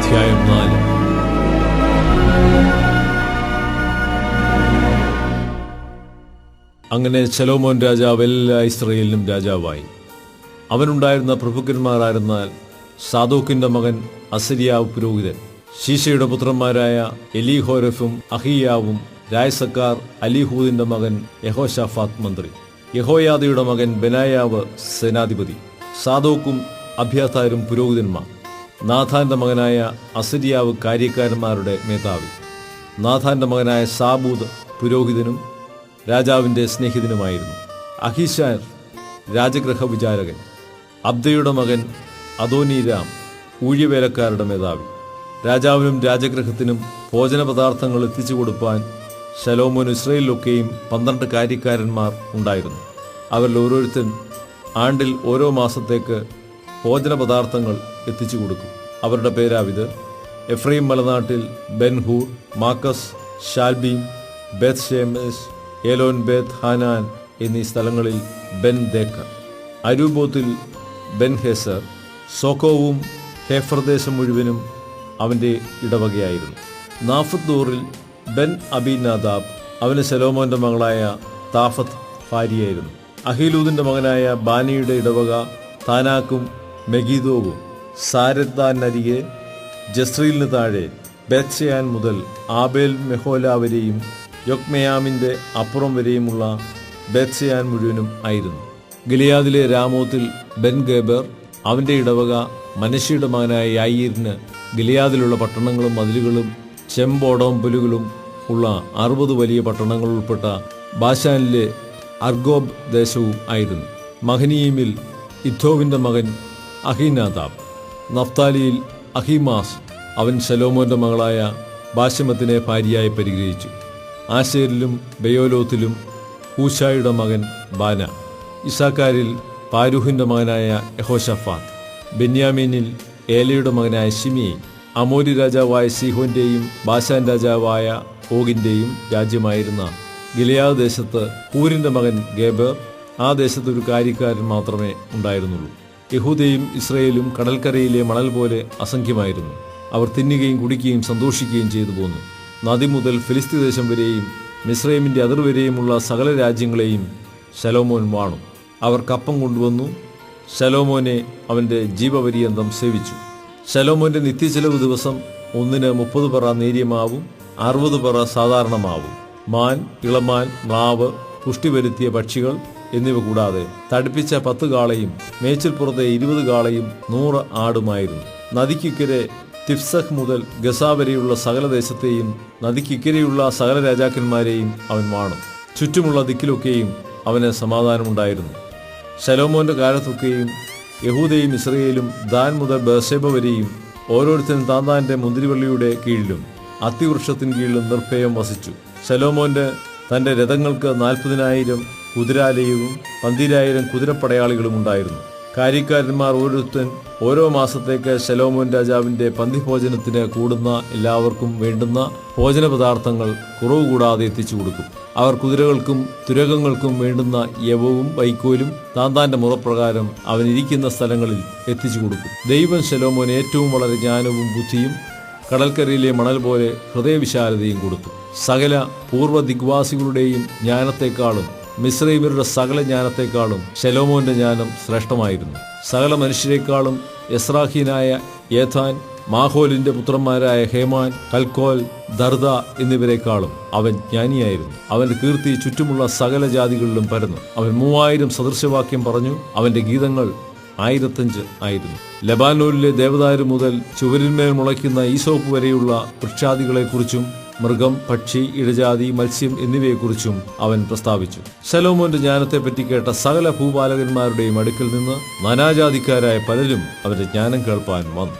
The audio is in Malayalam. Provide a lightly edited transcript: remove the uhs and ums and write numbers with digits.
അധ്യായം 4. അങ്ങനെ ശലോമോൻ രാജാവ് എല്ലാ ഇസ്രായേലിനും രാജാവായി. അവനുണ്ടായിരുന്ന പ്രഭുക്കന്മാരായിരുന്നാൽ സാദോക്കിന്റെ മകൻ അസര്യാവ് പുരോഹിതൻ, ശീശയുടെ പുത്രന്മാരായ എലീഹോരഫും അഹിയാവും, രായസക്കാർ അലിഹൂദിന്റെ മകൻ യഹോശാഫാത്ത് മന്ത്രി, യഹോയാദയുടെ മകൻ ബെനായാവ് സേനാധിപതി, സാദോക്കും അബ്യാഥാരും പുരോഹിതന്മാർ, നാഥാന്റെ മകനായ അസര്യാവ് കാര്യക്കാരന്മാരുടെ മേധാവി, നാഥാന്റെ മകനായ സാബൂദ് പുരോഹിതനും രാജാവിന്റെ സ്നേഹിതനുമായിരുന്നു, അഹിശാർ രാജഗൃഹ വിചാരകൻ, അബ്ദയുടെ മകൻ അദോനീരാം ഊഴിവേലക്കാരുടെ മേധാവി. രാജാവിനും രാജഗൃഹത്തിനും ഭോജനപദാർത്ഥങ്ങൾ എത്തിച്ചു കൊടുപ്പാൻ ശലോമോൻ ഇസ്രായേലിലൊക്കെയും 12 കാര്യക്കാരന്മാർ ഉണ്ടായിരുന്നു. അവരിൽ ഓരോരുത്തൻ ആണ്ടിൽ ഓരോ മാസത്തേക്ക് ഭോജനപദാർത്ഥങ്ങൾ എത്തിച്ചു കൊടുക്കും. അവരുടെ പേരാവിത്: എഫ്രൈം മലനാട്ടിൽ ബെൻഹൂർ, മാക്കസ്, ഷാൽബീം, ബേത്ത് ഷേമെസ്, ഏലോൻ ബേത്ത് ഹാനാൻ എന്നീ സ്ഥലങ്ങളിൽ ബെൻ ദേക്കർ, അരൂബോത്തിൽ ബെൻ ഹേസർ, സോക്കോവും ഹേഫർദേശം മുഴുവനും അവൻ്റെ ഇടവകയായിരുന്നു. നാഫത്തൂറിൽ ബെൻ അബിനാദാബ്, അവന് ശലോമോന്റെ മകളായ താഫത്ത് ഭാര്യയായിരുന്നു. അഹീലൂദിന്റെ മകനായ ബാനിയുടെ ഇടവക താനാക്കും മെഗീദോവും, സാരത്താനരികെ ജസ്രീലിന് താഴെ ബേത്ത്ശെയാൻ മുതൽ ആബേൽ മെഹോല വരെയും യൊക്മെയാമിന്റെ അപ്പുറം വരെയുമുള്ള ബേത്ത്ശെയാൻ മുഴുവനും ആയിരുന്നു. ഗിലിയാദിലെ രാമോത്തിൽ ബെൻ ഗേബർ, അവന്റെ ഇടവക മനശ്ശയുടെ മകനായ യായീരിന് ഗിലിയാദിലുള്ള പട്ടണങ്ങളും മതിലുകളും ചെമ്പോടോമ്പലുകളും ഉള്ള 60 വലിയ പട്ടണങ്ങൾ ഉൾപ്പെട്ട ബാശാനിലെ അർഗോബ് ദേശവും ആയിരുന്നു. മഹനീമിൽ ഇദ്ദോവിന്റെ മകൻ അഹിനാദാബ്, നഫ്താലിയിൽ അഹിമാസ്, അവൻ ശലോമോന്റെ മകളായ ബാശമത്തിനെ ഭാര്യയായി പരിഗ്രഹിച്ചു. ആശേരിലും ബെയോലോത്തിലും ഹൂശായുടെ മകൻ ബാന, ഇസാക്കാരിൽ പാരൂഹിന്റെ മകനായ യഹോശഫാത്ത്, ബെന്യാമീനിൽ ഏലയുടെ മകനായ ശിമിയെ, അമോരി രാജാവായ സീഹോന്റെയും ബാശാൻ രാജാവായ ഓഗിന്റെയും രാജ്യമായിരുന്ന ഗിലെയാദ് ദേശത്ത് ഹൂരിന്റെ മകൻ ഗേബർ. ആ ദേശത്ത് ഒരു കാര്യക്കാരൻ മാത്രമേ ഉണ്ടായിരുന്നുള്ളൂ. യഹൂദയും ഇസ്രായേലും കടൽക്കരയിലെ മണൽ പോലെ അസംഖ്യമായിരുന്നു. അവർ തിന്നുകയും കുടിക്കുകയും സന്തോഷിക്കുകയും ചെയ്തു പോന്നു. നദി മുതൽ ഫിലിസ്തീൻ ദേശം വരെയും മിസ്രൈമിന്റെ അതിർവരെയുമുള്ള സകല രാജ്യങ്ങളെയും ശലോമോൻ വാണു. അവർ കപ്പം കൊണ്ടുവന്നു ശലോമോനെ അവന്റെ ജീവപര്യന്തം സേവിച്ചു. ശലോമോന്റെ നിത്യചെലവ് ദിവസം ഒന്നിന് 30 പറ നേരിയമാവും, 60 പറ സാധാരണ മാവും, മാൻ, ഇളമാൻ, മ്ലാവ്, പുഷ്ടി വരുത്തിയ പക്ഷികൾ എന്നിവ കൂടാതെ തടിപ്പിച്ച 10 കാളയും മേച്ചിൽപ്പുറത്തെ 20 കാളയും 100 ആടുമായിരുന്നു. നദിക്കിക്കരെ തിഫ്സഹ് മുതൽ ഗസാ വരെയുള്ള സകല ദേശത്തെയും നദിക്കിക്കരെയുള്ള സകല രാജാക്കന്മാരെയും അവൻ വാണു. ചുറ്റുമുള്ള ദിക്കിലൊക്കെയും അവന് സമാധാനമുണ്ടായിരുന്നു. ശലോമോന്റെ കാലത്തൊക്കെയും യഹൂദയും ഇസ്രായേലും ദാൻ മുതൽ ബേർശേബ വരെയും ഓരോരുത്തരും താന്താന്റെ മുന്തിരിവള്ളിയുടെ കീഴിലും അത്തിവൃക്ഷത്തിന് കീഴിലും നിർഭയം വസിച്ചു. ശലോമോന്റെ തന്റെ രഥങ്ങൾക്ക് 40,000 കുതിരാലയവും 12,000 കുതിരപ്പടയാളികളും ഉണ്ടായിരുന്നു. കാര്യക്കാരന്മാർ ഓരോരുത്തൻ ഓരോ മാസത്തേക്ക് ശലോമോൻ രാജാവിന്റെ പന്തിഭോജനത്തിന് കൂടുന്ന എല്ലാവർക്കും വേണ്ടുന്ന ഭോജനപദാർത്ഥങ്ങൾ കുറവ് കൂടാതെ എത്തിച്ചു കൊടുക്കും. അവർ കുതിരകൾക്കും തുരകങ്ങൾക്കും വേണ്ടുന്ന യവവും വൈക്കോലും താന്താന്റെ മുറപ്രകാരം അവനിരിക്കുന്ന സ്ഥലങ്ങളിൽ എത്തിച്ചു കൊടുക്കും. ദൈവം ശലോമോന് ഏറ്റവും വളരെ ജ്ഞാനവും ബുദ്ധിയും കടൽക്കരയിലെ മണൽ പോലെ ഹൃദയവിശാലതയും കൊടുത്തു. സകല പൂർവ്വ ദിഗ്വാസികളുടെയും ജ്ഞാനത്തെക്കാളും മിസ്രൈമ്യരുടെ സകല ജ്ഞാനത്തെക്കാളും ശലോമോന്റെ ജ്ഞാനം ശ്രേഷ്ഠമായിരുന്നു. സകല മനുഷ്യരെക്കാളും എസ്രാഹീനായ ഏഥാൻ, മാഹോലിന്റെ പുത്രന്മാരായ ഹേമാൻ, കൽക്കോൽ, ദർദ എന്നിവരെക്കാളും അവൻ ജ്ഞാനിയായിരുന്നു. അവന്റെ കീർത്തി ചുറ്റുമുള്ള സകല ജാതികളിലും പരന്നു. അവൻ 3000 സദൃശവാക്യം പറഞ്ഞു. അവന്റെ ഗീതങ്ങൾ 1005 ആയിരുന്നു. ലബാനോനിലെ ദേവദാരു മുതൽ ചുവരിന്മേൽ മുളയ്ക്കുന്ന ഈസോപ്പ് വരെയുള്ള വൃക്ഷാദികളെക്കുറിച്ചും മൃഗം, പക്ഷി, ഇഴജാതി, മത്സ്യം എന്നിവയെക്കുറിച്ചും അവൻ പ്രസ്താവിച്ചു. ശലോമോന്റെ ജ്ഞാനത്തെപ്പറ്റി കേട്ട സകല ഭൂപാലകന്മാരുടെയും അടുക്കൽ നിന്ന് നാനാജാതിക്കാരായ പലരും അവന്റെ ജ്ഞാനം കേൾപ്പാൻ വന്നു.